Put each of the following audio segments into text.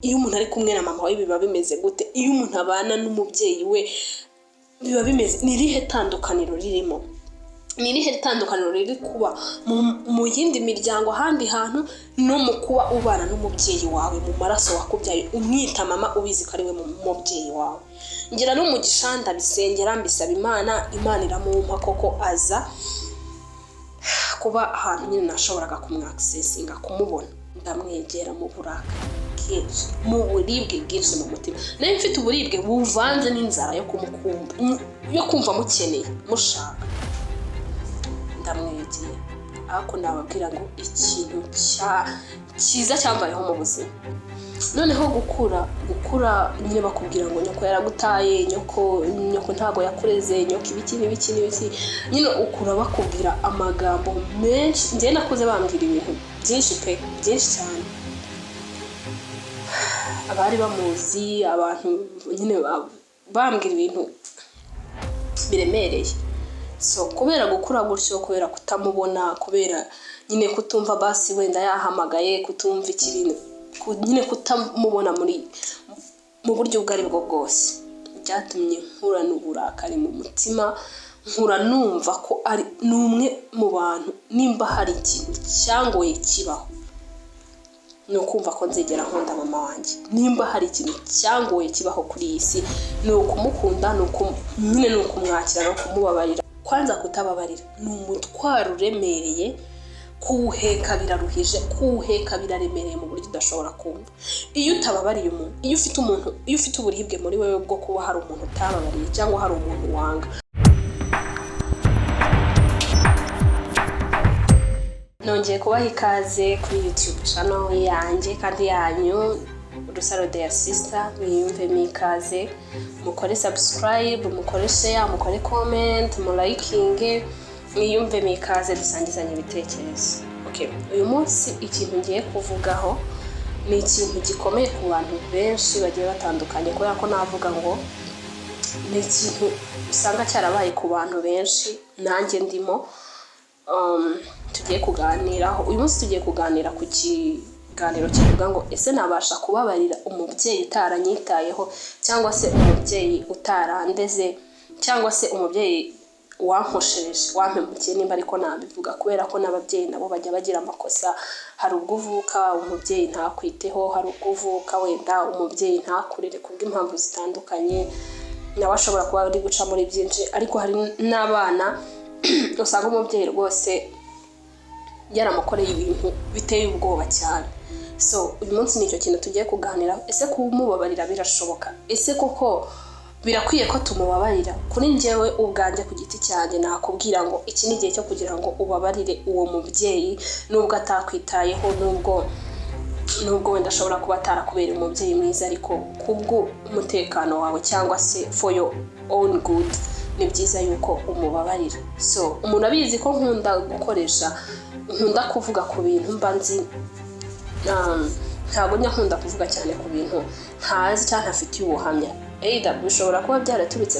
iyo umuntu ari kumwe na mama we biba bimeze gute, iyo umuntu abana n'umubyeyi we biba bimeze, ni irihe tandukaniro ririmo, ni irihe tandukaniro riri kuba mu yindi miryango ahandi hantu no mu kuba ubana n'umubyeyi wawe mu maraso wakubyaye umwita mama ubizi ko ari we mubyeyi wawe. Ngira no mu gishanda bisengera mbisaba Imana iramumpa koko aza kuba ahantu nyine nashoboraga kumwaksesinga kumubona, ndamwegera mu buraka kenshi, mu buribwe bwinshi mu mutima, nayo mfite uburibwe buvanze n'inzara yo kumukumva, yo kumva mukeneye mushaka. Ndamwegera ariko nababwira ngo ikintu cyiza cyambayeho mu buzima. Noneho gukura nyine bakubwira ngo nyoko yaragutaye, nyoko ntago yakureze, nyoko ibiki nyine ukura bakubwira amagambo menshi. Njye nakuze bambwira ibintu byinshi pe, byinshi cyane. Abari bamuzi, abantu nyine bambwira ibintu biremereye. So kubera gukura gutyo, kubera kutamubona, kubera nyine kutumva basi wenda yahamagaye, kutumva ikibintu, nyine kutamubona mu buryo ubwo ari bwo bwose, byatumye nkura n'uburakari mu mutima, nkura numva ko ari n'umwe mu bantu, nimba hari ikintu cyangoye kibaho ni ukumva ko nzegera nkunda mama wanjye. Nimba hari ikintu cyangoye kibaho kuri iyi si ni ukumukunda, nyine ni ukumwakira no kumubabarira. Kwanza kutababarira ni umutwaro uremereye, kuwuheka biraruhije, kuwuheka biraremereye mu buryo udashobora kumva. Iyo utababariye umuntu, iyo ufite uburibwe muri wewe bwo kuba hari umuntu utababariye cyangwa hari umuntu wanga. Nongeye kubaha ikaze kuri YouTube channel yanjye kandi yanyu Rusaro Dear Sister. Mwiyumvemo ikaze, mukore subscribe, mukore share, mukore comment, mulayikinge, mwiyumvemo ikaze, dusangizanye ibitekerezo. Okay, uyu munsi ikintu ngiye kuvugaho ni ikintu gikomeye ku bantu benshi bagiye batandukanye, kubera ko navuga ngo ni ikintu usanga cyarabaye ku bantu benshi, nanjye ndimo. Tugiye kuganiraho uyu munsi, tugiye kuganira ku kiganiro kivuga ngo ese nabasha kubabarira umubyeyi utaranyitayeho, cyangwa se umubyeyi utarandeze, cyangwa se umubyeyi wankoshereje, wampemukiye, nimba ariko nabivuga, kubera ko n'ababyeyi nabo bajya bagira amakosa. Hari ubwo uvuka umubyeyi ntakwiteho, hari ubwo uvuka wenda umubyeyi ntakurere kubw'impamvu zitandukanye, nawe ashobora kuba ari guca muri byinshi. Ariko hari n'abana usanga umubyeyi rwose yaramukoreye ibintu biteye ubwoba cyane. So uyu munsi nicyo kintu tugiye kuganira. Ese kumubabarira birashoboka? Ese koko birakwiye ko tumubabarira? Kuri njyewe ubwanjye ku giti cyanjye nakubwira ngo iki ni igihe cyo kugira ngo ubabarire uwo mubyeyi, nubwo atakwitayeho, nubwo wenda ashobora kuba atarakubera umubyeyi mwiza, ariko kubwo umutekano wawe cyangwa se for your own good, ni byiza yuko umubabarira. So umuntu abizi ko nkunda kuvuga ku bintu mba nzi, ntabwo nkunda kuvuga cyane ku bintu ntazi cyangwa ntafitiye ubuhamya. Bishobora kuba byaraturutse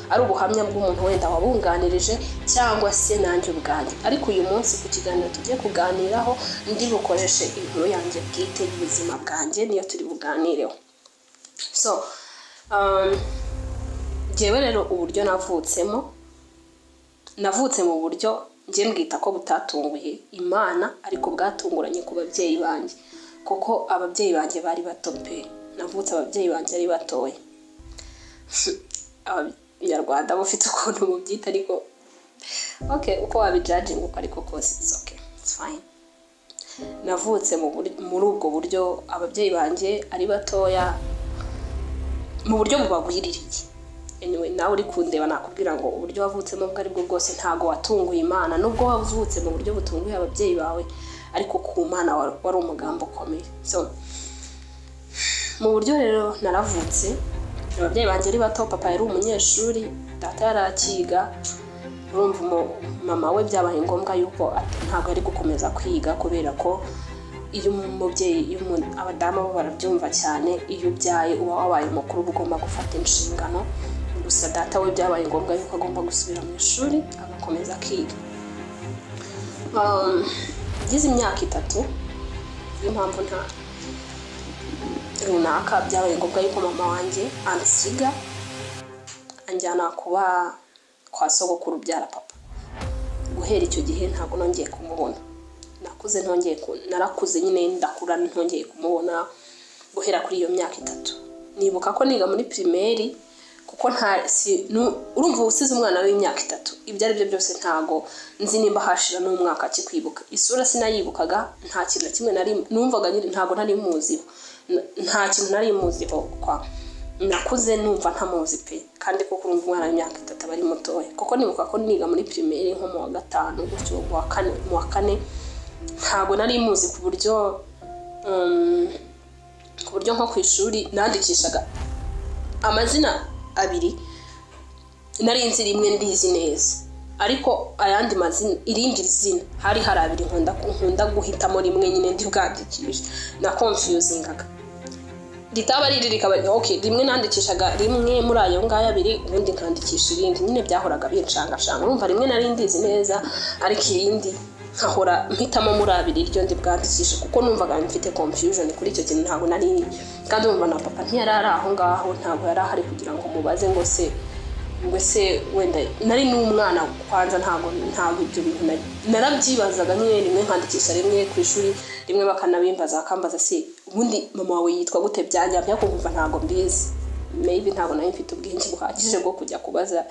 ari ubuhamya bw'umuntu wenda wabunganirije, cyangwa se nanjye ubwanjye. Ariko uyu munsi ku kiganiro tugiye kuganiraho, ndi bukoreshe inkuru yanjye bwite y'ubuzima bwanjye, niyo turi buganireho. So jewe rero uburyo navutse mu buryo njye mbwita ko butatunguye Imana, ariko bwatunguranye ku babyeyi banjye, kuko ababyeyi banjye bari bato pe. Navutse ababyeyi banjye ari batoya. Abanyarwanda bafite ukuntu mubyita, ariko okay, uko wabijudging uko ariko kose it's okay, it's fine. Navutse muri ubwo buryo, ababyeyi banjye ari batoya, mu buryo bubagwiririye. Anyway, nawe uri kundeba nakubwira ngo uburyo wavutsemo bwo ari bwo bwose ntago watunguye Imana, nubwo wavutse mu buryo butunguye ababyeyi bawe, ariko ku Mana wari umugambo ukomeye. So mu buryo rero naravutse, ababyeyi banjye ari bato, papa yari umunyeshuri, data yarakiga. Urumva mama we byabaye ngombwa yuko ntago ari gukomeza kwiga, kubera ko iyo umubyeyi, abadamu bo barabyumva cyane, iyo ubyaye uba wabaye mukuru ugomba gufata inshingano. Gusa data we byabaye ngombwa yuko agomba gusubira mu ishuri agakomeza kwiga. Ngize imyaka 3, impamvu runaka byabaye ngombwa yuko mama wanjye ansiga anjyana kuba kwa sogokuru byara papa. Guhera icyo gihe ntabwo nongeye kumubona. Narakuze nyine ndakura ntongeye kumubona guhera kuri iyo myaka 3. Nibuka ko niga muri primaire kuko urumva usize umwana w'imyaka 3 ibyo ari byo byose ntago nzi nimba hashira n'umwaka kikwibuka. Isura sinayibukaga, nta kintu kimwe nari numvaga nyine ntago nari muziho, nta kintu nari muziho kwa nakuze numva ntamuzi pe, kandi kuko urumva umwana w'imyaka 3 bari mutoya. Kuko nibuka ko niga muri primaire nko mu wa 5 gutyo mu wa 4 ntago nari muzi ku buryo nko ku ishuri nandikishaga amazina 2 nari nzi rimwe ndizi neza, ariko ayandi mazina irindi zina hari 2 nkunda guhitamo rimwe nyine ndi bwandikisha na confusingaga. Ritaba rikaba okay, rimwe nandikishaga rimwe muri ayo ngaya 2 ubundi nkandikisha irindi, nyine byahoraga bincangashanga. Urumva rimwe nari ndizi neza ariko irindi nkahora mpitamo muri 2 iryo ndi bwandikisha kuko numvaga mfite confusion kuri icyo kintu. Ntabwo nari kandi umva na papa ntiyari aho ngaho, ntabwo yari ahari kugira ngo mubaze ngo se wenda nari n'umwana kwanza, ntabwo ibyo bintu narabyibazaga nyine. Rimwe nkandikisha rimwe ku ishuri, rimwe bakanabimbaza akambaza se ubundi mama wawe yitwa gute byanyabya, kumva ntabwo mbizi. Maybe ntabwo nari mfite ubwenge buhagije bwo kujya kubaza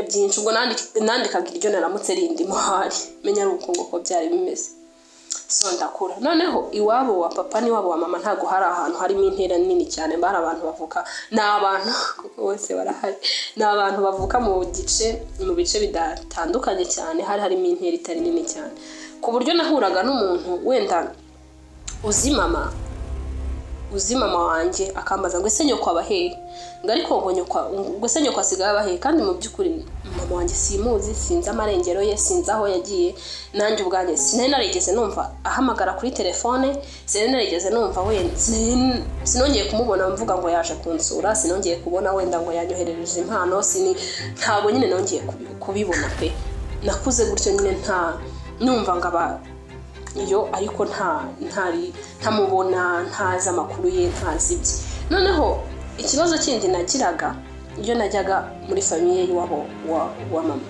byinshi. Ubwo nandikaga iryo naramutse rindi muhari menya ari uko ngo byari bimeze. So ndakura noneho iwabo wa papa ni wabo wa mama ntago hari ahantu harimo intera nini cyane, bari abantu bavuka n'abantu kuko bose barahari, n'abantu bavuka mu bice bidatandukanye cyane, hari harimo intera itari nini cyane ku buryo nahuraga n'umuntu wenda uzi mama wanjye akambaza ngo ese nyoko abahe, ngo ariko ngo ese nyoko asigaye abahe, kandi mu by'ukuri mama wanjye simuzi, sinzi amarengero ye, sinzi aho yagiye. Nanjye ubwanjye sinari narigeze numva ahamagara kuri telefone, sinari narigeze numva wenda sinongeye kumubona mvuga ngo yaje kunsura, sinongeye kubona wenda ngo yanyoherereje impano, ntabwo nyine nongeye kubibona pe. Nakuze gutyo nyine numva ngaba iyo ariko ntamubona, ntazi amakuru ye, ntazi ibye. Noneho ikibazo kindi nagiraga iyo najyaga muri famiye y'iwabo wa mama,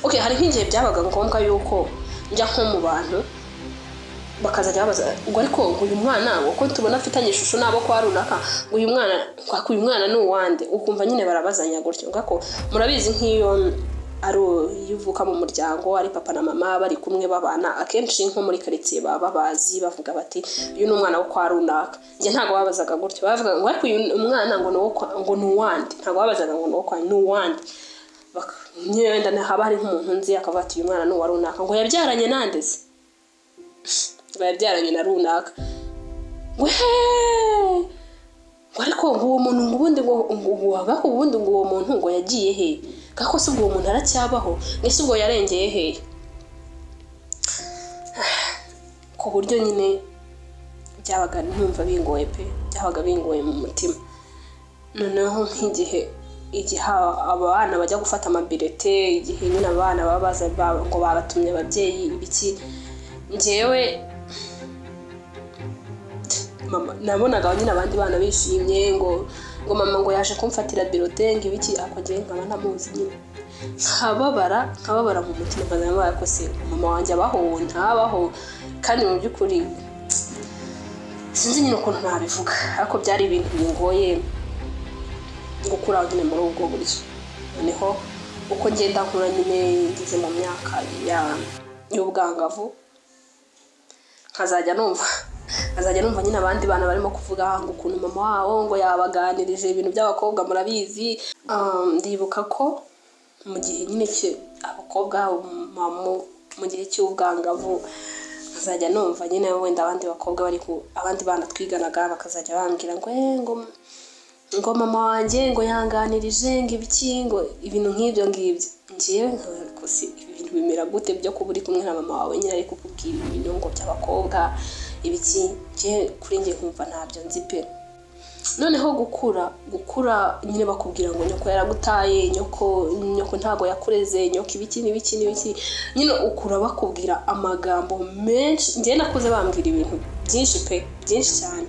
okay, hari nk'igihe byabaga ngombwa yuko njya nko mu bantu bakazajya babaza ngo ariko uyu mwana uko tubona afitanye ishusho nabo kwa runaka, ngo uyu mwana ni uwande, ukumva nyine barabazanya gutyo. Ngako murabizi nk'iyo yuvuka mu muryango ari papa na mama bari kumwe babana, akenshi nko muri quartier baba bazi bavuga bati uyu ni umwana wo kwa runaka. Nje ntago babazaga gutyo, bavuga ngo ariko uyu umwana ngo ni uwande, ntago babazaga ngo no kwa ni uwande. Nyenda haba hari nk'umuntu nzi akavuga ati uyu mwana ni wa runaka, ngo yabyaranye nandeze, yabyaranye na runaka, ngo ariko ngo uwo muntu ubundi ngo uwo muntu ngo yagiye he, kako se ubwo umuntu aracyabaho, ngese ubwo yarengeye he. Ku buryo nyine byabaga numva bingoye pe, byabaga bingoye mu mutima. Noneho nk'igihe abana bajya gufata amabirete, igihe nyine abana babaza ngo babatumye ababyeyi ibiki, njyewe mama nabonaga nyine abandi bana bishimye ngo mama ngo yaje kumfatira birote ngo ibiki, akogeye nkaba ntamuzi nyine, nkababara mu mutima nkanabaye ko se mama wanjye abaho ntabaho. Kandi mu by'ukuri sinzi nyine ukuntu nabivuga, ariko byari ibintu bingoye gukura nyine muri ubwo buryo. Noneho uko ngenda nkura nyine ngeze mu myaka y'ubwangavu, nkazajya numva nyine abandi bana barimo kuvuga ngo ukuntu mama wabo ngo yabaganirije ibintu by'abakobwa. Murabizi ndibuka ko mu gihe nyine abakobwa mu gihe cy'ubwangavu nkazajya numva nyine wenda abandi bakobwa abandi bana twiganaga bakazajya bambwira ngo mama wanjye ngo yanganirije ngo ibiki, ngo ibintu nk'ibyo ngibyo. Ngiye ko si ibintu bimera gute byo kuba uri kumwe na mama wawe nyine ari kukubwira ibintu ngo by'abakobwa ibiki, ngiye kuri njye nkumva ntabyo nzi pe. Noneho gukura nyine bakubwira ngo nyoko yaragutaye, nyoko ntago yakureze, nyoko ibiki n'ibiki nyine ukura bakubwira amagambo menshi. Ngiye nakuze bambwira ibintu byinshi pe, byinshi cyane.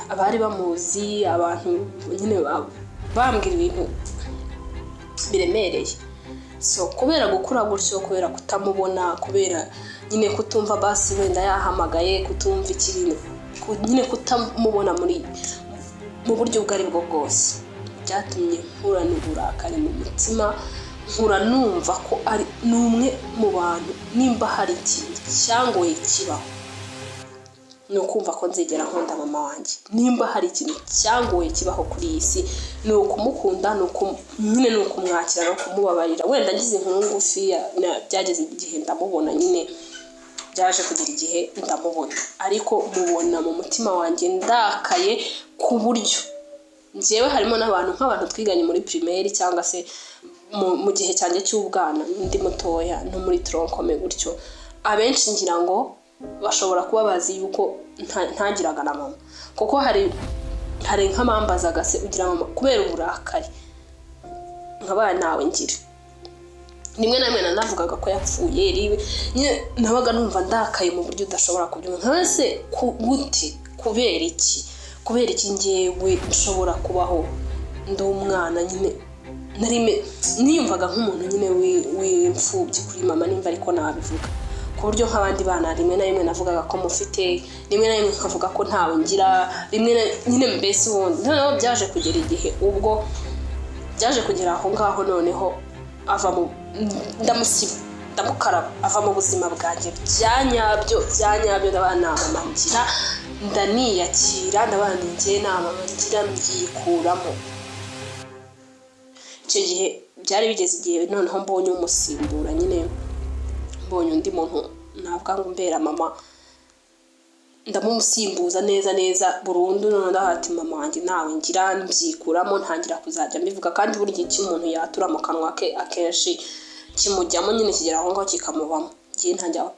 abari bamuzi, abantu nyine bambwira ibintu biremereye. So kubera gukura gutyo, kubera kutamubona, kubera nyine kutumva basi wenda yahamagaye, kutumva ikibintu, nyine kutamubona mu buryo ubwo ari bwo bwose, byatumye nkura n'uburakari mu mutima, nkura numva ko ari n'umwe mu bantu nimba hari ikintu cyangoye kibaho ni ukumva ko nzegera nkunda mama wanjye. Nimba hari ikintu cyangoye kibaho kuri iyi si ni ukumukunda, nyine ni ukumwakira no kumubabarira. Wenda ngize inkuru ngufi byageze igihe ndamubona, nyine byaje kugira igihe ndamubona, ariko mubona mu mutima wanjye ndakaye ku buryo njyewe harimo nk'abantu twiganye muri primaire cyangwa se mu gihe cyanjye cy'ubwana ndi mutoya no muri tronkome gutyo, abenshi ngira ngo bashobora kuba bazi yuko ntagiraga na mama, kuko hari nk'amambazaga se ugira mama kubera uburakari nkaba nawe ngira. Rimwe na rimwe nanavugaga ko yapfuye, nyine nabaga numva ndakaye mu buryo udashobora kubyumva. Nkase gute, kubera iki njyewe nshobora kubaho ndi umwana nyine niyumvaga nk'umuntu nyine w'imfubyi kuri mama, nimba ariko nabivuga, ku buryo nk'abandi bana rimwe na rimwe navugaga ko mufite, rimwe na rimwe nkavuga ko ntawe ngira, nyine mbese ubundi noneho byaje kugera igihe ubwo byaje kugera aho ngaho, noneho ndamusiba, ndamukaraba, ava mu buzima bwanjye byanyabyo ndabana mama ngira, ndaniyakira, ndabana njye na mama ngira, mbyikuramo. Icyo gihe byari bigeze igihe noneho mbonye umusimbura, nyine mbonye undi muntu navuga ngo mbera mama, ndamumusimbuza neza burundu. Noneho ndahati mama wanjye nawe ngira, mbyikuramo, ntangira kuzajya mbivuga. Kandi buri gihe cy'umuntu yatura mu kanwa ke akenshi kimujyamo, nyine kigera aho ngaho kikamubamo. Ngiye ntangira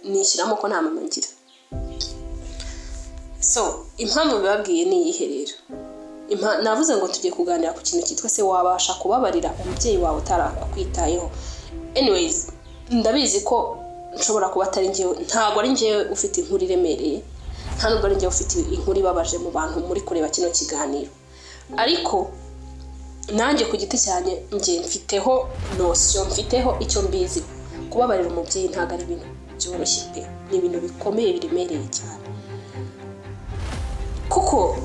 nishyiramo ko nta mama ngira. So impamvu bibabwiye ni iyihe rero? Navuze ngo tujye kuganira ku kintu cyitwa se wabasha kubabarira umubyeyi wawe utarakwitayeho. Anyways, ndabizi ko nshobora kuba atari njyewe, ntabwo ari njyewe ufite inkuru iremereye, nta nubwo ari njyewe ufite inkuru ibabaje mu bantu muri kureba kino kiganiro, ariko nanjye ku giti cyane njye mfiteho notion, mfiteho icyo mbizi. Kubabarira umubyeyi ntabwo ari ibintu byoroshye pe, ni ibintu bikomeye biremereye cyane, kuko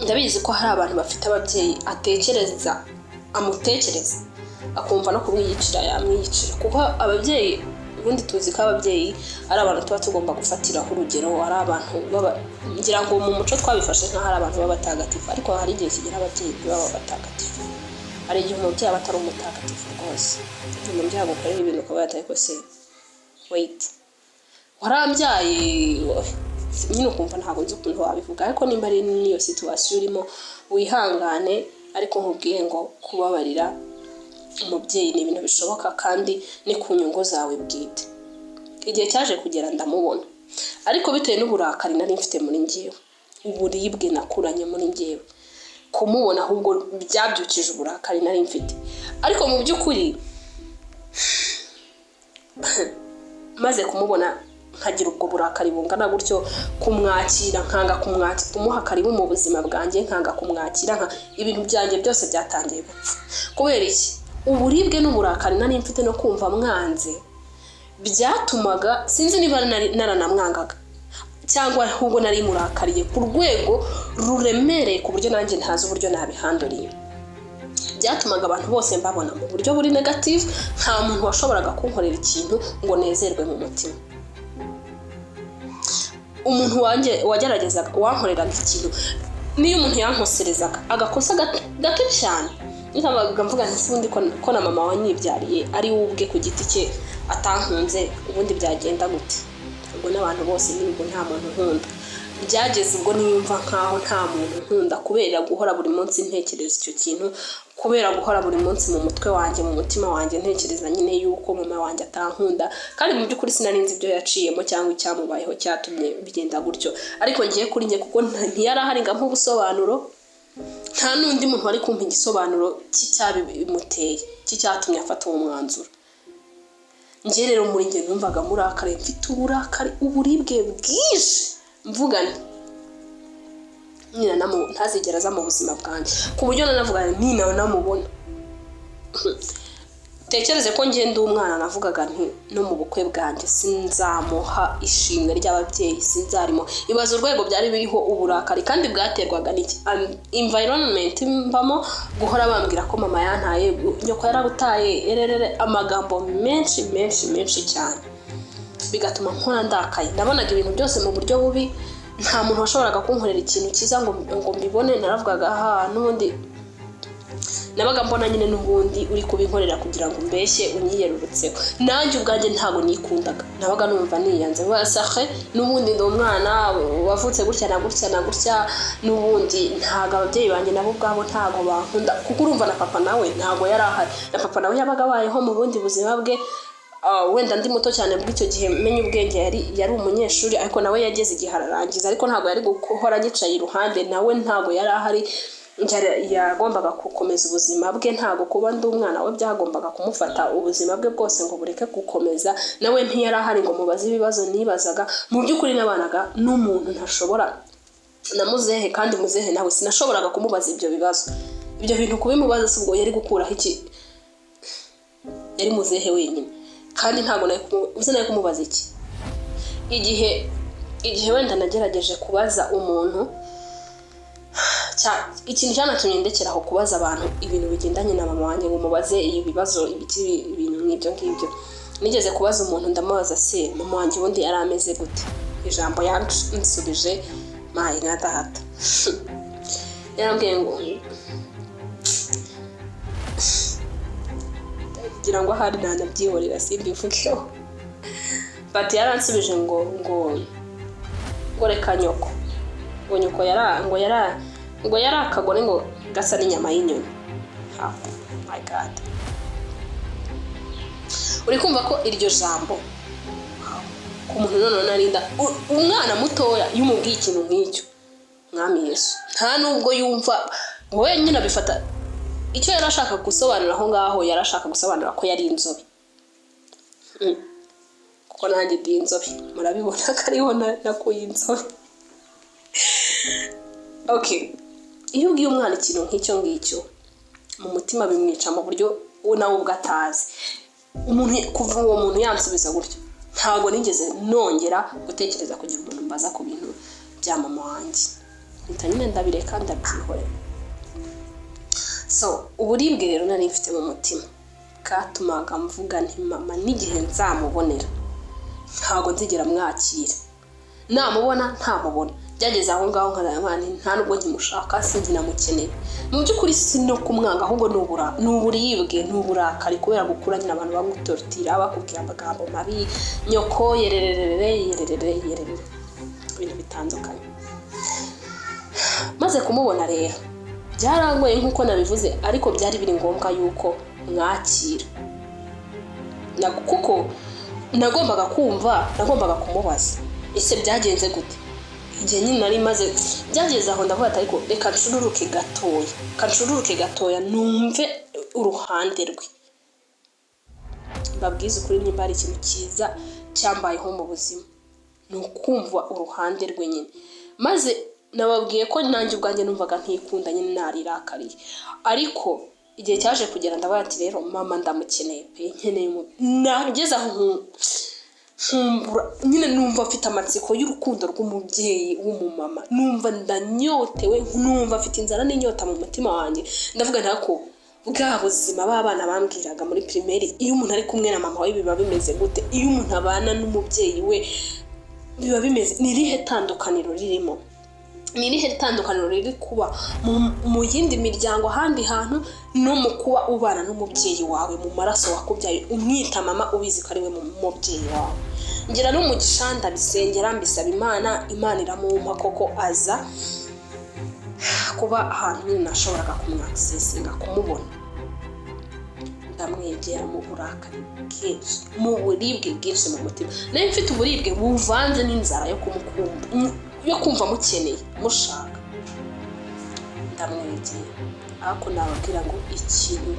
ndabizi ko hari abantu bafite ababyeyi amutekereza akumva no kumwiyicira yamwiyicira, kuko ababyeyi ubundi tuzi ko ababyeyi ari abantu tuba tugomba gufatiraho urugero, ari abantu ngira ngo mu muco twabifashe nk'aho ari abantu b'abatagatifu, ariko hari igihe kigera ababyeyi ntibaba batagatifu. Hari igihe umubyeyi aba atari umutagatifu rwose, umubyeyi agukorera ibintu ukaba yataye ko se wait warambyaye, nyine ukumva ntabwo nzi ukuntu wabivuga. Ariko nimba ari niyo situation urimo wihangane, ariko nkubwiye ngo kubabarira umubyeyi ni ibintu bishoboka kandi ni ku nyungu zawe bwite. Igihe cyaje kugera ndamubona, ariko bitewe n'uburakari nari mfite muri njyewe, uburibwe nakuranye muri njyewe, kumubona ahubwo byabyukije uburakari nari mfite. Ariko mu by'ukuri maze kumubona nkagira ubwo burakari bungana gutyo, kumwakira nkanga kumuha karibu mu buzima bwanjye, nkanga kumwakira, ibintu byanjye byose byatangiye gupfa. Kubera iki? Uburibwe n'uburakari nari mfite no kumva mwanze byatumaga sinzi niba naranamwangaga cyangwa ahubwo nari murakariye ku rwego ruremereye ku buryo nanjye ntazi uburyo nabihanduriye. Byatumaga abantu bose mbabona mu buryo buri negative, nta muntu washoboraga kunkorera ikintu ngo nezerwe mu mutima. Umuntu wanjye wageragezaga wankoreraga ikintu, niyo umuntu yankoserezaga agakosa gato cyane, nkabaga mvuga nti ubundi ko na mama wanyibyariye ari ubwe ku giti cye atankunze, ubundi byagenda gute? Ubwo n'abantu bose nibwo nta muntu nkunda. Byageze ubwo niyumva nkaho nta muntu nkunda, kubera guhora buri munsi ntekereza icyo kintu, kubera guhora buri munsi mu mutwe wanjye, mu mutima wanjye ntekereza nyine yuko mama wanjye atankunda. Kandi mu by'ukuri sinarinzi ibyo yaciyemo cyangwa icyamubayeho cyatumye bigenda gutyo. Ariko ngiye kuri njye kuko ntiyari ahari ngo ampe ubusobanuro, nta n'undi muntu wari kumpa igisobanuro cy'icyabimuteye, cy'icyatumye afata uwo mwanzuro. Njye rero muri njye numvaga murakare, mfite uburakari, uburibwe bwinshi, mvuga nti nyina ntazigera aza mu buzima bwanjye ku buryo nanavuga nti nawe namubona. Tekereze ko ngende umwana navugaga nti no mu bukwe bwanjye sinzamuha ishimwe ry'ababyeyi, sinzarimo. Ibaza urwego byari biriho uburakari kandi bwaterwaga n'iki environment mbamo, guhora bambwira ko mama yantaye, nyoko yarabutaye, amagambo menshi cyane, bigatuma nkora ndakaye. Nabonaga ibintu byose mu buryo bubi, nta muntu washoboraga kunkorera ikintu cyiza ngo mbibone. Naravugaga n'ubundi nabaga mbona nyine n'ubundi uri kubinkorera kugira ngo mbeshye unyiyerurutseho. Nanjye ubwanjye ntago nikundaga, nabaga numva niyanze basahe n'ubundi ndi umwana wavutse gutya na gutya n'ubundi ntago ababyeyi banjye nabo ubwabo ntago bankunda, kuko urumva na papa nawe ntago yari ahari. Na papa nawe yabaga abayeho mu bundi buzima bwe, wenda ndi muto cyane bw'icyo gihe menye ubwenge, yari umunyeshuri, ariko nawe yageze igihe ararangiza, ariko ntago yari guhora yicaye iruhande, nawe ntago yari ahari. Yagombaga gukomeza ubuzima bwe, ntago kuba ndi umwana we byagombaga kumufata ubuzima bwe bwose ngo bureke gukomeza. Nawe ntiyari ahari ngo mubaze ibibazo nibazaga. Mu by'ukuri nabanaga n'umuntu ntashobora na muzehe, kandi muzehe nawe sinashoboraga kumubaza ibyo bibazo. Ibyo bintu kubimubaza si ubwo yari gukuraho iki, yari muzehe wenyine, kandi ntago nayo kumubaza iki. Igihe wenda nagerageje kubaza umuntu, ikintu cyanatumye ndekeraho kubaza abantu ibintu bigendanye na mama wanjye ngo mubaze ibibazo ibintu nk'ibyo ngibyo. Nigeze kubaza umuntu ndamubaza se mama wanjye ubundi yari ameze gute, ijambo yansubije mayi nka data. Yarambwiye ngo kugira ngo ahari nanabyihorera simbivugeho, but yaransubije ngo reka nyoko, ngo nyoko ngo yari akagore ngo gasa n'inyama y'inyoni. Oh my god, uri kumva ko iryo jambo ku muntu none narinda umwana mutoya yumubwiye ikintu nk'icyo, mwami Yesu nta nubwo yumva wenyine abifata. Icyo yari ashaka gusobanura aho ngaho, yari ashaka gusobanura ko yari inzobe, kuko nanjye ndi inzobe, murabibona ko ariho nakuye inzobe. Okay, iyo ubwiye umwana ikintu nk'icyo ngicyo mu mutima bimwica mu buryo nawe ubwatazi. Kuva uwo muntu yansubiza gutyo, ntago nigeze nongera gutekereza kugira umuntu mbaza ku bintu bya mama wanjye, mpita nyine ndabireka ndabyihorera. So uburibwe rero nari mfite mu mutima katumaga mvuga nti mama n'igihe nzamubonera ntago nzigera mwakira, namubona ntamubona. Byageze aho ngaho nk'abana nta nubwo nkimushaka, sinzi namukeneye. Mu by'ukuri si no kumwanga, ahubwo n'uburibwe n'uburakari kubera gukura nyine abantu bagutortira bakubwira amagambo mabi, nyoko yererere ibintu bitandukanye. Maze kumubona rero byarangoye nk'uko nabivuze, ariko byari biri ngombwa yuko mwakira, kuko nagombaga kumubaza ese byagenze gute. Igihe nyine nari maze byageze aho ndavuga ati ariko reka ncururuke gatoya numve uruhande rwe, babwize ukuri nimba ari ikintu cyiza cyambayeho mu buzima, ni ukumva uruhande rwe nyine. Maze nababwiye ko nanjye ubwanjye numvaga ntikunda nyine narirakariye, ariko igihe cyaje kugera ndavuga ati rero mama ndamukeneye pe, nkeneye nageze aho nyine numva afite amatsiko y'urukundo rw'umubyeyi w'umumama, numva ndanyotewe, numva afite inzara n'inyota mu mutima wanjye. Ndavuga ntako bwa buzima b'abana bambwiraga muri primaire, iyo umuntu ari kumwe na mama we biba bimeze gute, iyo umuntu abana n'umubyeyi we biba bimeze, nirihe tandukaniro ririmo, nirihe tandukaniro riri kuba mu yindi miryango ahandi hantu no mu kuba ubana n'umubyeyi wawe mu maraso wakubyaye, umwita mama ubizi ko ari we mubyeyi wawe. Ngira no mu gishanda bisengera mbisaba Imana iramumpa koko aza kuba ahantu nyine nashoboraga kumwakisesinga kumubona. Ndamwegera mu burakari bwinshi, mu buribwe bwinshi mu mutima. Nayo mfite uburibwe buvanze n'inzara yo kumva mukeneye mushaka. Ndamwegera, ariko nababwira ngo ikintu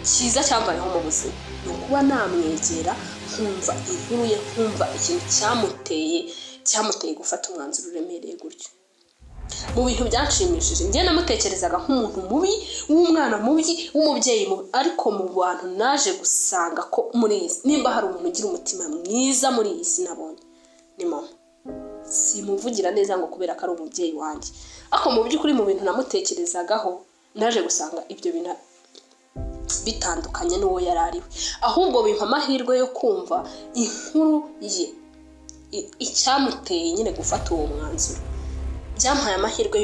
cyiza cyambayeho mu buzima ni ukuba namwegera nkumva inkuru ye, nkumva ikintu cyamuteye gufata umwanzuro uremereye gutyo. mu bintu byanshimishije njye namutekerezaga nk'umuntu mubi w'umwana mubi w'umubyeyi mubi, ariko mu bantu naje gusanga ko muri iyi si nimba hari umuntu ugira umutima mwiza muri iyi si nabonye ni mama. Simuvugira neza ngo kubera ko ari umubyeyi wanjye, ariko mu by'ukuri mu bintu namutekerezagaho naje gusanga ibyo bintu bitandukanye n'uwo yari ariwe, ahubwo bimpa amahirwe yo kumva inkuru ye icyamuteye nyine gufata uwo mwanzuro. Byampaye amahirwe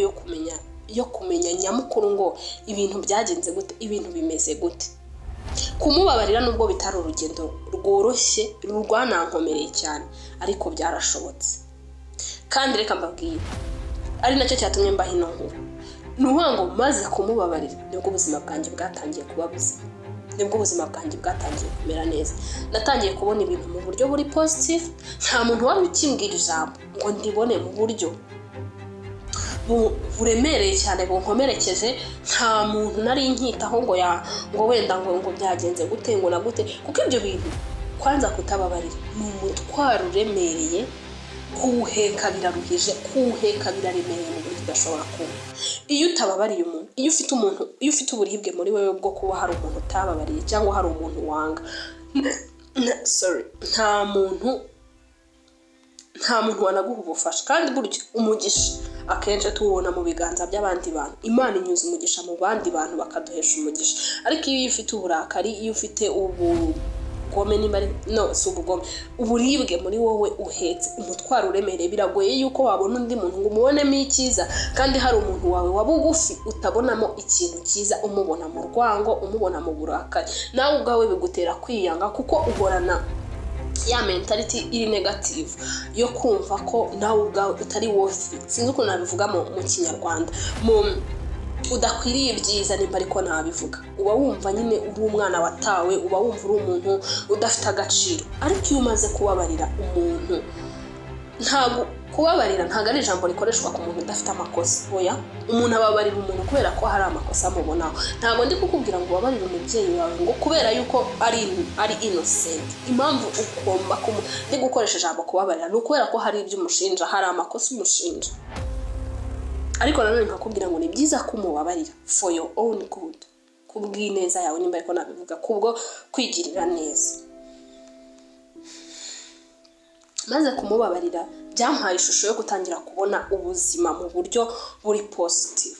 yo kumenya nyamukuru ngo ibintu byagenze gute, ibintu bimeze gute. Kumubabarira nubwo bitari urugendo rworoshye rwanankomereye cyane, ariko byarashobotse. Kandi reka mbabwire ari nacyo cyatumye mbaha ino nkuru, nuvuga ngo maze kumubabarira nibwo ubuzima bwanjye bwatangiye kuba buzima, nibwo ubuzima bwanjye bwatangiye kumera neza. Natangiye kubona ibintu mu buryo buri positive, nta muntu wari ukimbwira ijambo ngo ndibone mu buryo buremereye cyane bunkomerekeje. Nta muntu nari nkitaho ngo wenda ngo byagenze gute ngo na gute, kuko ibyo bintu kwanza kutababarira ni umutwaro uremereye, kuwuheka biraruhije, kuwuheka biraremereye mu buryo udashobora kuba. Iyo utababariye umuntu, iyo ufite uburibwe muri wewe bwo kuba hari umuntu utababariye cyangwa hari umuntu wanga, nta muntu wanaguha ubufasha. kandi buryo umugisha akenshi tuwubona mu biganza by'abandi bantu. Imana inyuza umugisha mu bandi bantu bakaduhesha umugisha, ariko iyo ufite uburakari, iyo ufite ubugome uburibwe muri wowe uhetse umutwaro uremereye, biragoye yuko wabona undi muntu ngo umubonemo icyiza, kandi hari umuntu wawe wa bugufi utabonamo ikintu cyiza, umubona mu rwango, umubona mu burakari. Nawe ubwawe bigutera kwiyanga, kuko uhorana ya mentality iri negative yo kumva ko nawe ubwawe utari worthy. Sinzi uko nabivuga mu kinyarwanda, udakwiriye ibyiza nimba ariko nabivuga. Uba wumva nyine uri umwana watawe, uba wumva uri umuntu udafite agaciro. Ariko iyo umaze kubabarira umuntu, ntabwo kubabarira ntabwo ari ijambo rikoreshwa ku muntu udafite amakosa. Oya, umuntu ababarira umuntu kubera ko hari amakosa amubonaho. Ntabwo ndi kukubwira ngo ubabarire umubyeyi wawe ngo kubera yuko ari innocent. Impamvu ugomba ndi gukoresha ijambo kubabarira ni ukubera ko hari ibyo umushinja, hari amakosa umushinja. Ariko nanone nkakubwira ngo ni byiza kumubabarira for your own good, kubw'ineza yawe nimba ariko nabivuga, kubwo kwigirira neza. Maze kumubabarira byampaye ishusho yo gutangira kubona ubuzima mu buryo buri positive,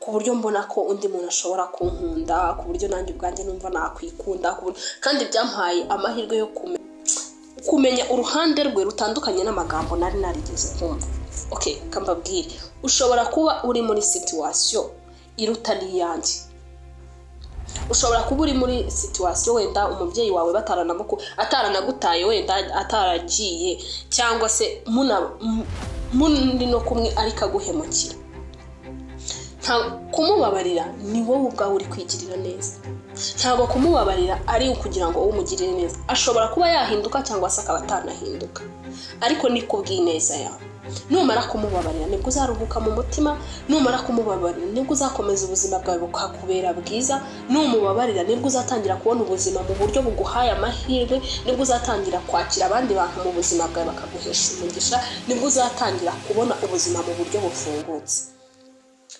ku buryo mbona ko undi muntu ashobora kunkunda, ku buryo nanjye ubwanjye numva nakwikunda, kandi byampaye amahirwe yo kumenya uruhande rwe rutandukanye n'amagambo nari narigeze kumva. Okay, kambabwire, ushobora kuba uri muri situation iruta n'iyanjye. Ushobora kuba uri muri situation wenda umubyeyi wawe ataranagutaye, wenda ataragiye, cyangwa se muri no kumwe ariko aguhemukira. Kumubabarira ni wowe ubwawe uri kwigirira neza, ntabwo kumubabarira ari ukugira ngo umugirire neza. Ashobora kuba yahinduka cyangwa se akaba atanahinduka, ariko ni kubw'ineza yawe. Numara kumubabarira nibwo uzaruhuka mu mutima, numara kumubabarira nibwo uzakomeza ubuzima bwawe bukakubera bwiza, numubabarira nibwo uzatangira kubona ubuzima mu buryo buguhaye amahirwe, nibwo uzatangira kwakira abandi bantu mu buzima bwawe bakaguhesha umugisha, nibwo uzatangira kubona ubuzima mu buryo bufungutse.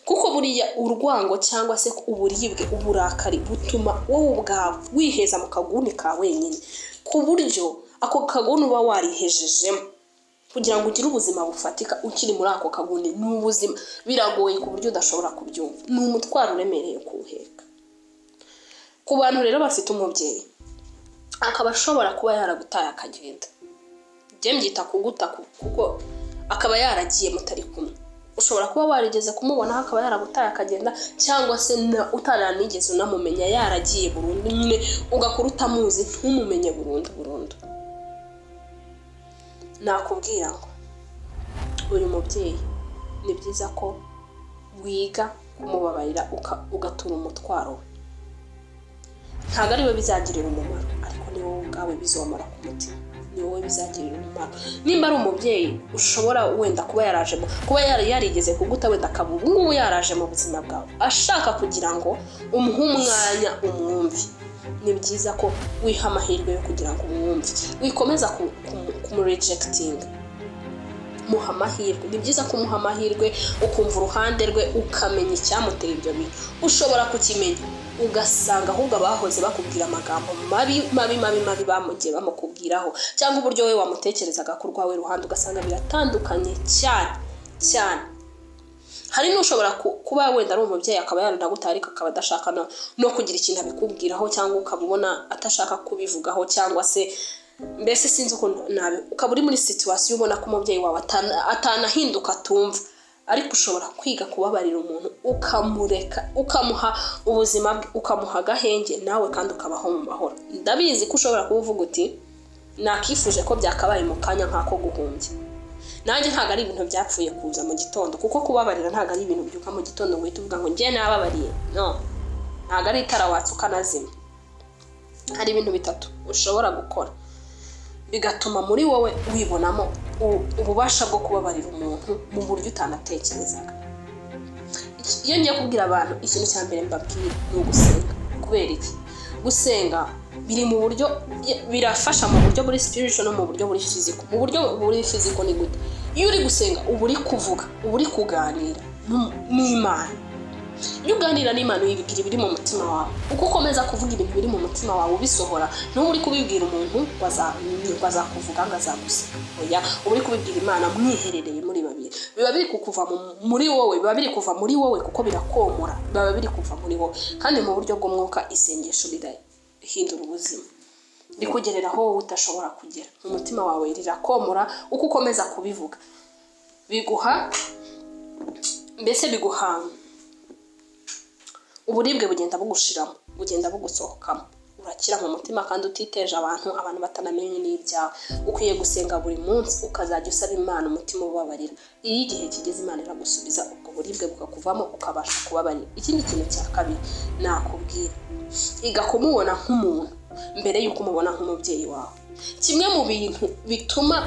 Kuko buriya urwango cyangwa se uburibwe, uburakari butuma wowe ubwawe wiheza mu kaguni ka wenyine, ku buryo ako kaguni uba warihejejemo kugira ngo ugire ubuzima bufatika ukiri muri ako kaguni. Ni ubuzima biragoye ku buryo udashobora kubyumva, ni umutwaro uremereye kuwuheka. Ku bantu rero bafite umubyeyi akaba ashobora kuba yaragutaye akagenda, njye mbyita kuguta, kuko akaba yaragiye mutari kumwe. Ushobora kuba warigeze kumubona akaba yaragutaye akagenda, cyangwa se utaranigeze unamumenya, yaragiye burundu, nyine ugakora utamuzi ntumumenye burundu. Nakubwira ngo uyu mubyeyi ni byiza ko wiga kumubabarira ugatura umutwaro we. Ntabwo ari we bizagirira umumaro, ariko ni wowe ubwawe bizomara ku mutima, ni wowe bizagirira umumaro. Nimba ari umubyeyi ushobora wenda kuba yarigeze kuguta, wenda akaba ubu yaraje mu buzima bwawe ashaka kugira ngo umuhe umwanya umwumve, ni byiza ko wiha amahirwe yo kugira ngo umwumve, wikomeza kumurejectinga. muha amahirwe. Ni byiza kumuha amahirwe, ukumva uruhande rwe, ukamenya icyamuteye ibyo bintu. Ushobora kukimenya ugasanga ahubwo abahoze bakubwira amagambo mabi bamugiye bamukubwiraho, cyangwa uburyo we wamutekerezaga ku rwawe ruhande ugasanga biratandukanye cyane. Hari n'ushobora kuba wenda ari umubyeyi akaba yaranagutaye ariko akaba adashaka no kugira ikintu abikubwiraho, cyangwa ukabona atashaka kubivugaho, cyangwa se mbese sinzi uko nabi ukaba uri muri situation ubona ko umubyeyi wawe atanahinduka atumva, ariko ushobora kwiga kubabarira umuntu ukamureka, ukamuha ubuzima bwe, ukamuha agahenge nawe kandi ukabaho mu mahoro. Ndabizi ko ushobora kuvuga uti nakifuje ko byakabaye mu kanya nk'ako guhumbya. Nanjye ntago ari ibintu byapfuye kuza mu gitondo, kuko kubabarira ntago ari ibintu byuka mu gitondo ngo uvuga ngo ngiye nababariye. No, ntago ari tarawatsi ukanazima. Hari ibintu bitatu ushobora gukora bigatuma muri wowe wibonamo ububasha bwo kubabarira umuntu mu buryo utanatekerezaga. Iyo ngiye kubwira abantu, ikintu cya mbere mbabwira ni ugusenga. Kubera iki? Gusenga biri mu buryo, birafasha mu buryo buri spiritual no mu buryo buri physical. Mu buryo buri physical ni gute? Iyo uri gusenga uba uri kuvuga, uba uri kuganira n'Imana. Iyo uganira n'Imana uyibwira ibiri mu mutima wawe. Uko ukomeza kuvuga ibintu biri mu mutima wawe ubisohora, n'ubu uri kubibwira umuntu wazakuvuga ngo azaguseka. Oya, uba uri kubibwira Imana mwiherereye muri babiri. Biba biri kukuva muri wowe, biba biri kuva muri wowe kuko birakomora. Biba biri kuva muri wowe. Kandi mu buryo bw'umwuka isengesho hindura ubuzima. Rikugerera aho wowe utashobora kugera. Mu mutima wawe rirakomora uko ukomeza kubivuga. Biguha uburibwe bugenda bugushiramo, bugenda bugusohokamo. Urakira mu mutima kandi utiteje abantu batanamenye n'ibyawe. Ukwiye gusenga buri munsi, ukazajya usaba Imana umutima ubabarira. Iyo igihe kigeze Imana iragusubiza ubwo buribwe bukakuvamo, ukabasha kubabarira. Ikindi kintu cya kabiri nakubwira, iga kumubona nk'umuntu mbere yuko umubona nk'umubyeyi wawe. Kimwe mu bintu bituma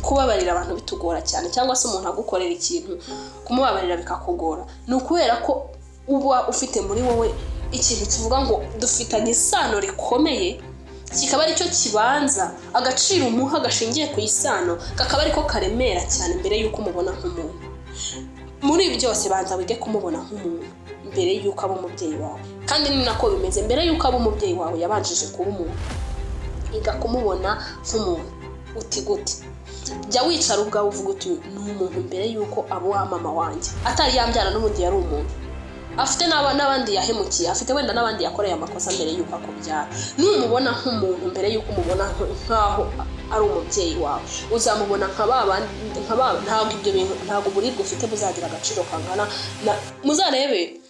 kubabarira abantu bitugora cyane, cyangwa se umuntu agukorera ikintu kumubabarira bikakugora, ni ukubera ko uba ufite muri wowe ikintu kivuga ngo dufitanye isano rikomeye, kikaba aricyo kibanza, agaciro umuha gashingiye ku isano kakaba ariko karemera cyane mbere yuko umubona nk'umuntu. Muri byose banza wige kumubona nk'umuntu mbere yuko aba umubyeyi wawe. Kandi ni nako bimeze, mbere yuko aba umubyeyi wawe yabanjije kuba umuntu. Iga kumubona nk'umuntu. Uti gute? Jya wicara ubwawe uvuga uti ni umuntu mbere yuko aba wa mama wanjye, atari yambyara n'ubundi yari umuntu. Afite n'abandi yahemukiye, afite wenda n'abandi yakoreye amakosa mbere yuko akubyara. Numubona nk'umuntu mbere yuko umubona nkaho ari umubyeyi wawe, uzamubona ntabwo ibyo bintu, ntabwo uburibwe ufite buzagira agaciro kangana. Muzarebe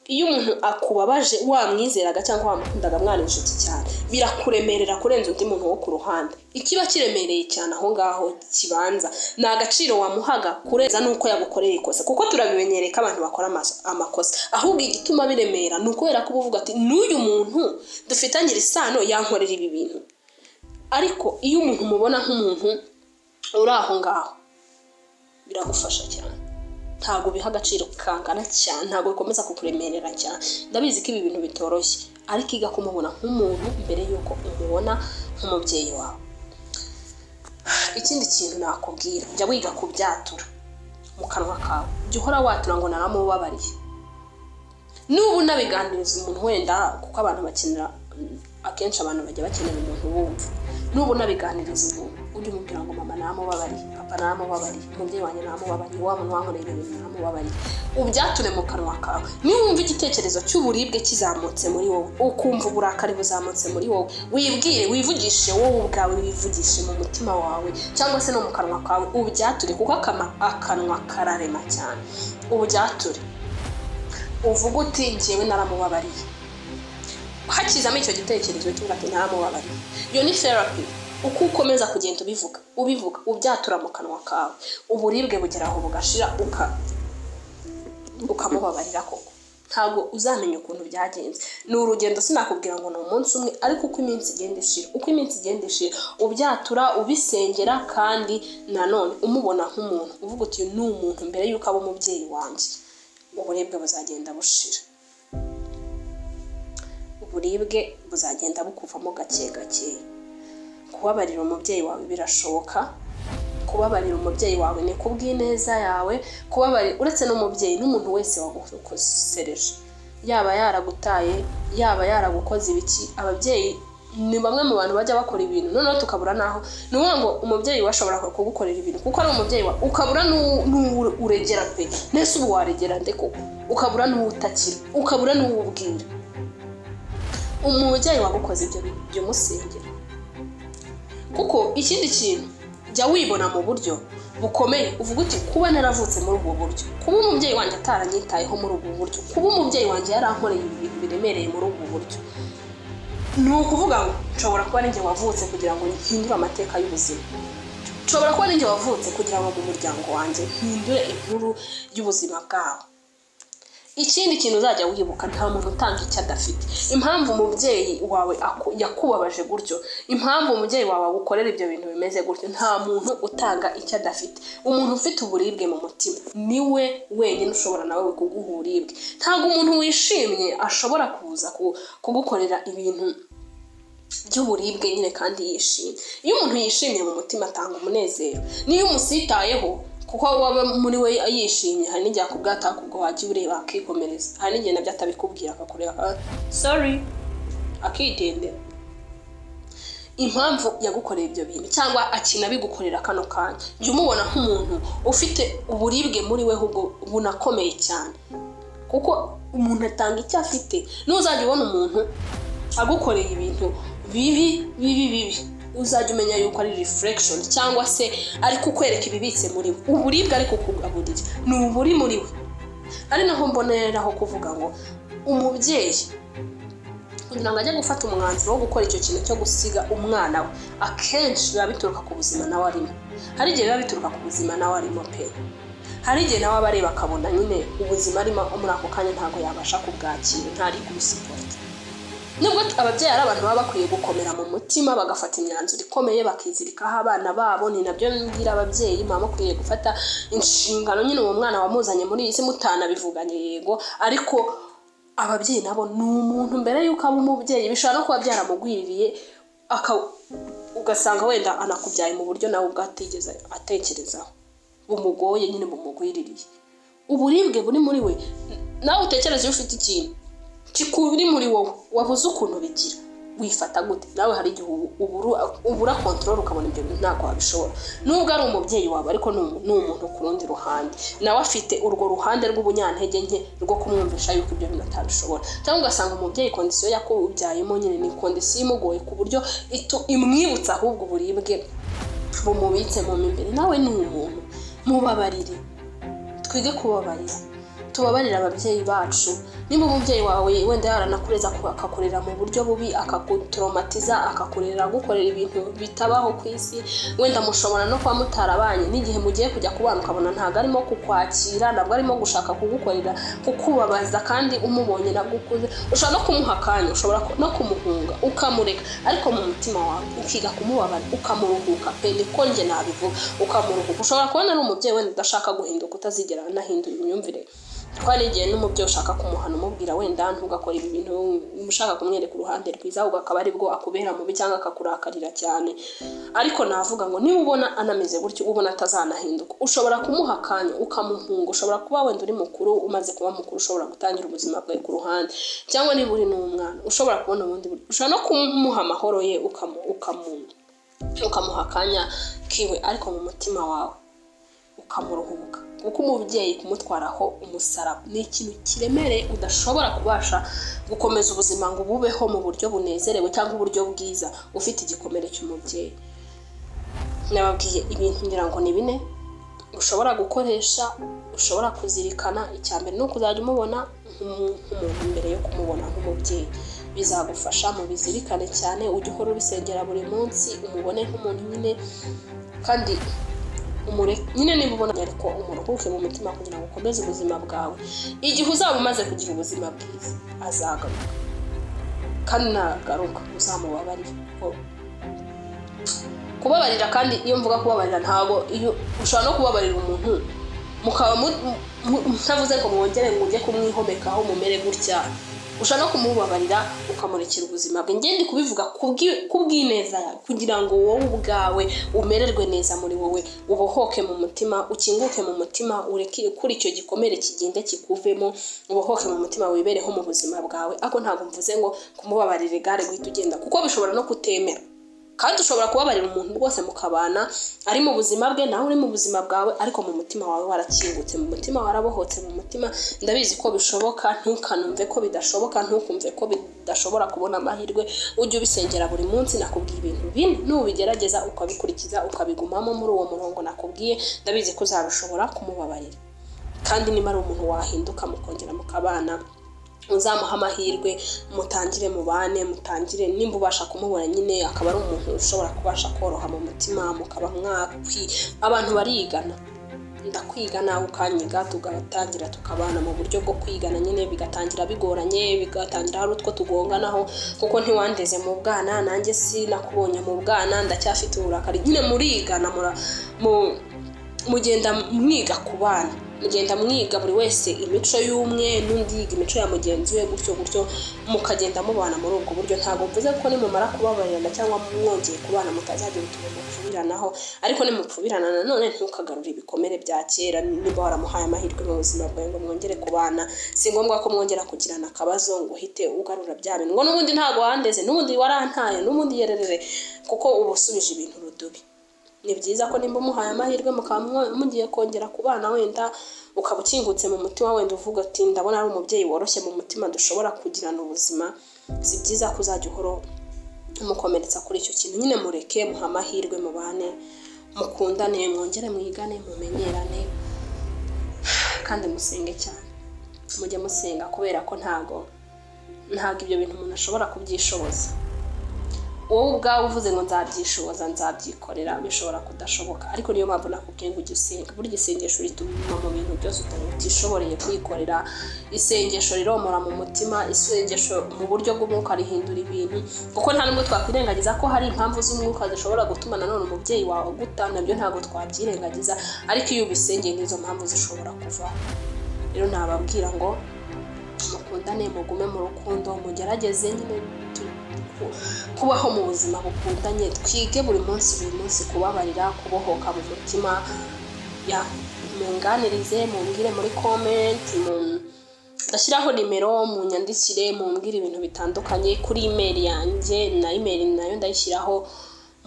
iyo umuntu akubabaje wamwizeraga cyangwa wamukundaga mwana inshuti cyane, birakuremerera kurenza undi muntu wo ku ruhande. Ikiba kiremereye cyane aho ngaho kibanza ni agaciro wamuhaga kurenza nuko yagukoreye ikosa, kuko turabimenyereye ko abantu bakora amakosa. Ahubwo igituma biremera ni ukubera ko uvuga ati n'uyu muntu dufitanye isano yankorera ibi bintu. Ariko iyo umuntu umubona nk'umuntu uri aho ngaho biragufasha cyane, ntago biha agaciro kangana cyane, ntago bikomeza kukuremerera cyane. Ndabizi ko ibi bintu bitoroshye, ariko iga kumubona nk'umuntu mbere yuko umubona nk'umubyeyi wawe. Ikindi kintu nakubwira, jya wiga kubyatura mu kanwa kawe. Jya uhora watura ngo naramubabariye. N'ubu nabiganiriza umuntu wenda, kuko abantu bakenera, akenshi abantu bajya bakenera umuntu bumva. N'ubu nabiganiriza umuntu, ujye umubwira ngo mama naramubabariye, papa naramubabariye, umubyeyi wanjye naramubabariye, wa muntu wankoreye ibintu naramubabariye. Ubyature mu kanwa kawe. Niwumva igitekerezo cy'uburibwe kizamutse muri wowe, ukumva uburakari buzamutse muri wowe, wibwire, wivugishe wowe ubwawe, wivugishe mu mutima wawe cyangwa se no mu kanwa kawe. Ubyature kuko akanwa kararema cyane. Ubyature uvuga uti njyewe naramubabariye. Hakizamo icyo gitekerezo cy'uvuga ati naramubabariye. Iyo ni therapy. Uko ukomeza kugenda ubivuga ubyatura mu kanwa kawe, uburibwe bugeraho bugashira, ukamubabarira koko. Ntago uzamenya ukuntu byagenze. Ni urugendo, sinakubwira ngo ni umunsi umwe, ariko uko iminsi igenda ishira, ubyatura, ubisengera, kandi nanone umubona nk'umuntu, uvuga uti ni umuntu mbere yuko aba umubyeyi wanjye. Uburibwe buzagenda bushira, uburibwe buzagenda bukuvamo gake gake. Kubabarira umubyeyi wawe birashoboka, kubabarira umubyeyi wawe ni kubw'ineza yawe, kubabarira uretse n'umubyeyi n'umuntu wese wagukosereje, yaba yaragutaye, yaba yaragukoze ibiki. Ababyeyi ni bamwe mu bantu bajya bakora ibintu noneho tukabura naho nuvuga ngo umubyeyi washobora kugukorera ibintu kuko ari umubyeyi wa ukabura n'uregera pe nese ubu waregera nde koko, ukabura n'utakira, ukabura n'ubwira. Umubyeyi wagukoze ibyo bintu byo musengera, kuko ikindi kintu jya wibona mu buryo bukomeye uvuga uti kuba naravutse muri ubwo buryo, kuba umubyeyi wanjye ataranyitayeho muri ubwo buryo, kuba umubyeyi wanjye yarankoreye ibintu biremereye muri ubwo buryo, ni ukuvuga ngo nshobora kuba ninjye wavutse kugira ngo mpindure amateka y'ubuzima, nshobora kuba ninjye wavutse kugira ngo mu muryango wanjye mpindure inkuru y'ubuzima bwawe. Ikindi kintu uzajya wibuka, nta muntu utanga icyo adafite. Impamvu umubyeyi wawe yakubabaje gutyo, impamvu umubyeyi wawe agukorera ibyo bintu bimeze gutyo, nta muntu utanga icyo adafite. Umuntu ufite uburibwe mu mutima niwe wenyine ushobora nawe kuguha uburibwe. Ntabwo umuntu wishimye ashobora kuza kugukorera ibintu by'uburibwe nyine kandi yishimye. Iyo umuntu yishimye mu mutima atanga umunezero, niyo umusitayeho kuko waba muri we yishimye, hari n'igihe akubwata kubwo wajya ureba akikomereza, hari n'igihe nabyo atabikubwira akakureba sorry akidendera. Impamvu yagukoreye ibyo bintu cyangwa akina bigukorera kano kanya, jya umubona nk'umuntu ufite uburibwe muri we ahubwo bunakomeye cyane, kuko umuntu atanga icyo afite. N'uzajya ubona umuntu agukoreye ibintu bibi uzajya umenya yuko ari reflection cyangwa se ari kukwereka ibibitse muri we. Uburibwe ari kukugaburira ni uburi muri we. Ari naho mboneraho kuvuga ngo umubyeyi kugira ngo ajye gufata umwanzuro wo gukora icyo kintu cyo gusiga umwana we, akenshi biba bituruka ku buzima nawe arimo. Hari igihe biba bituruka ku buzima nawe arimo pe, hari igihe nawe abareba akabona nyine ubuzima arimo muri ako kanya ntabwo yabasha kubwakira, ntari kubusipota. Nubwo ababyeyi ari abantu baba bakwiye gukomera mu mutima bagafata imyanzuro ikomeye bakizirikaho abana babo, ni nabyo mbwira ababyeyi mama mukwiye gufata inshingano nyine uwo mwana wamuzanye muri iyi si mutanabivuganye yego, ariko ababyeyi nabo ni umuntu mbere yuko aba umubyeyi bishobora no kuba byaramugwiririye ugasanga wenda anakubyaye mu buryo nawe ubwatigeze atekerezaho, bumugoye nyine bumugwiririye. Uburibwe buri muri we nawe utekereza iyo ufite ikintu kikuri muri wowe wabuze ukuntu bigira, wifata gute? Nawe hari igihe ubura control ukabona ibyo bintu ntabwo wabishobora. Nubwo ari umubyeyi wawe ariko ni umuntu ku rundi ruhande, nawe afite urwo ruhande rw'ubunyantege nke rwo kumwumvisha yuko ibyo bintu atabishobora. Cyangwa ugasanga umubyeyi kondisiyo yakubyayemo nyine ni kondisiyo imugoye ku buryo imwibutsa ahubwo uburibwe bumubitse mu mimbere. Nawe ni umuntu, mubabarire, twige kubabarira, tubabarira ababyeyi bacu. Niba umubyeyi wawe wenda yaranakureza akakurera mu buryo bubi, akagutraumatiza, akakurera gukorera ibintu bitabaho ku isi, wenda mushobora no kuba mutarabanye, n'igihe mugiye kujya kubana ukabona ntago arimo kukwakira, ntabwo arimo gushaka kugukorera, kukubabaza kandi umubonye nagukuze, ushobora no kumuha akanya, ushobora no kumuhunga ukamureka, ariko mu mutima wawe ukiga kumubabara ukamuruhuka pe, niko nge nabivuga, ukamuruhuka. Ushobora kubona ari umubyeyi wenda udashaka guhinduka, utazigera anahindura imyumvire, twari igihe n'umubyeyi ushaka kumuhana umubwira wenda ntugakora ibi bintu, umushaka kumwereka uruhande rwiza ahubwo akaba ari bwo akubera mubi cyangwa akakurakarira cyane. Ariko navuga ngo niba ubona anameze gutyo, ubona atazanahinduka, ushobora kumuha akanya ukamuhunga. Ushobora kuba wenda uri mukuru, umaze kuba mukuru ushobora gutangira ubuzima bwawe ku ruhande, cyangwa niba uri n'umwana ushobora kubona ubundi buryo, ushobora no kumuha amahoro ye ukamuha akanya kiwe, ariko mu mutima wawe ukamuruhuka. Kuko umubyeyi kumutwaraho umusaraba ni ikintu kiremereye udashobora kubasha gukomeza ubuzima ngo bubeho mu buryo bunezerewe cyangwa uburyo bwiza ufite igikomere cy'umubyeyi. Nababwiye ibintu ngira ngo ni 4 ushobora gukoresha, ushobora kuzirikana. Icyambere no kuzajya umubona nk'umuntu mbere yo kumubona nk'umubyeyi, bizagufasha mu bizirikane cyane, ujye uhora ubisengera buri munsi, umubone nk'umuntu nyine kandi nyine niba ubona ariko umuruhuke mu mutima kugira ngo ukomeze ubuzima bwawe. Igihe uzaba umaze kugira ubuzima bwiza azagaruka, kandi nagaruka uzamubabarira. Kubabarira kandi iyo mvuga kubabarira ntago iyo ushobora no kubabarira umuntu mukaba mutavuze ko mwongere ngo ujye kumwihomekaho mumere gutya, ushaka no kumubabarira ukamurekera ubuzima bwe. Ngende kubivuga kubw'ineza yawe kugira ngo wowe ubwawe umererwe neza muri wowe, ubohoke mu mutima, ukinguke mu mutima, ureke kuri icyo gikomere kigende kikuvemo, ubohoke mu mutima, wibereho mu buzima bwawe. Ako ntabwo mvuze ngo kumubabarira igare guhita ugenda, kuko bishobora no kutemera. Kandi ushobora kubabarira umuntu rwose mukabana ari mu buzima bwe nawe uri mu buzima bwawe, ariko mu mutima wawe warakingutse, mu mutima warabohotse, mu mutima ndabizi ko bishoboka. Ntukanumve ko bidashoboka, ntukumve ko bidashobora kubona amahirwe. Ujye ubisengera buri munsi. Nakubwiye ibintu bine, nubigerageza ukabikurikiza ukabigumamo muri uwo murongo nakubwiye, ndabizi ko uzabishobora kumubabarira. Kandi niba ari umuntu wahinduka mukongera mukabana, uzamuha amahirwe, mutangire mubane, mutangire nimba ubasha kumubona nyine akaba ari umuntu ushobora kubasha koroha mu mutima, mukaba abantu barigana. Ndakwiga nawe ukanyiga, tugatangira tukabana mu buryo bwo kwigana nyine, bigatangira bigoranye, bigatangira hari utwo tugonganaho, kuko ntiwandeze mu bwana, nanjye sinakubonye mu bwana, ndacyafite uburakari. Nyine murigana, mugenda mwiga kubana, mugenda mwiga buri wese imico y'umwe, n'undi yiga imico ya mugenzi we, gutyo mukagenda mubana muri ubwo buryo. Ntabwo mvuze ko nimumara kubabarirana cyangwa mwongeye kubana mutazagira utuntu mupfubiranaho, ariko nimupfubirana nanone ntukagarure ibikomere bya kera. Niba waramuhaye amahirwe mu buzima bwawe ngo mwongere kubana, si ngombwa ko mwongera kugirana akabazo ngo uhite ugarura bya bintu ngo n'ubundi ntabwo wandeze, n'ubundi warantaye, n'ubundi yererere, kuko uba usubije ibintu rudubi. Ni byiza ko nimba umuhaye amahirwe mukaba mugiye kongera kubana, wenda ukaba ukingutse mu mutima, wenda uvuga ati ndabona ari umubyeyi woroshye mu mutima, dushobora kugirana ubuzima. Si byiza ko uzajya uhora umukomeretsa kuri icyo kintu. Nyine mureke, muha amahirwe, mubane, mukundane, mwongere mwigane, mumenyerane, kandi musenge cyane. Mujye musenga, kubera ko ntago ibyo bintu umuntu ashobora kubyishoboza. Wowe ubwawe uvuze ngo nzabyishoboza, nzabyikorera, bishobora kudashoboka. Ariko niyo mpamvu nakubwiye ngo ujye usenga. Burya isengesho rituma mu bintu byose utishoboreye kwikorera. Isengesho riromora mu mutima, isengesho mu buryo bw'umwuka rihindura ibintu, kuko nta nubwo twakwirengagiza ko hari impamvu z'umwuka zishobora gutuma nanone umubyeyi wawe aguta. Nabyo ntabwo twabyirengagiza, ariko iyo ubisengeye n'izo mpamvu zishobora kuvaho. Rero nababwira ngo mukundane, mugume mu rukundo, mugerageze nyine kubaho mu buzima bukundanye. Twige buri munsi kubabarira, kubohoka mu mutima. Munganirize, mumbwire muri comment, ndashyiraho nimero, munyandikire, mumbwire ibintu bitandukanye kuri email yanjye, na email nayo ndayishyiraho.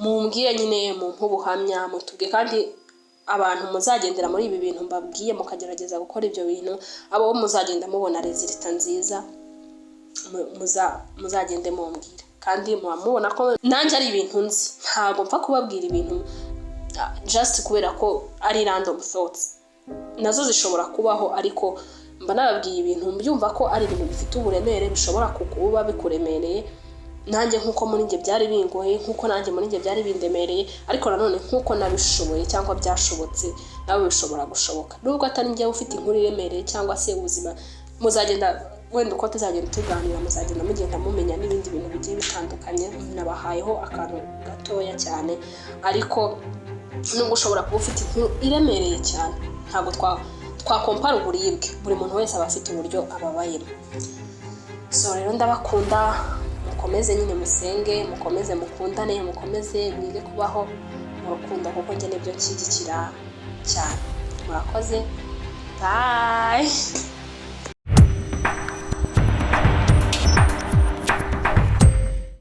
Mumbwire nyine, mumpe ubuhamya, mutubwe. Kandi abantu muzagendera muri ibi bintu mbabwiye, mukagerageza gukora ibyo bintu, abo muzagenda mubona resulta nziza, muzagende mumbwire. Kandi mubona ko nanjye ari ibintu nzi, ntabwo mpfa kubabwira ibintu just kubera ko ari random thoughts. Nazo zishobora kubaho, ariko mba nababwiye ibintu mbyumva ko ari ibintu bifite uburemere, bishobora kukuba bikuremereye. Nanjye nkuko muri njye byari bingoye, nkuko nanjye muri njye byari bindemereye, ariko nanone nkuko nabishoboye cyangwa byashobotse, nawe bishobora gushoboka. Nubwo atari njye ufite inkuru iremereye cyangwa se ubuzima, muzagenda wenda uko tuzagenda tuganira, muzagenda mugenda mumenya n'ibindi bintu bigiye bitandukanye. Nabahayeho akantu gatoya cyane, ariko nubwo ushobora kuba ufite inkuru iremereye cyane, ntabwo twakompara uburibwe. Buri muntu wese aba afite uburyo ababayemo. So rero ndabakunda, mukomeze nyine musenge, mukomeze mukundane, mukomeze mwige kubaho mu rukundo, kuko njye nibyo nshyigikira cyane. Murakoze, bye.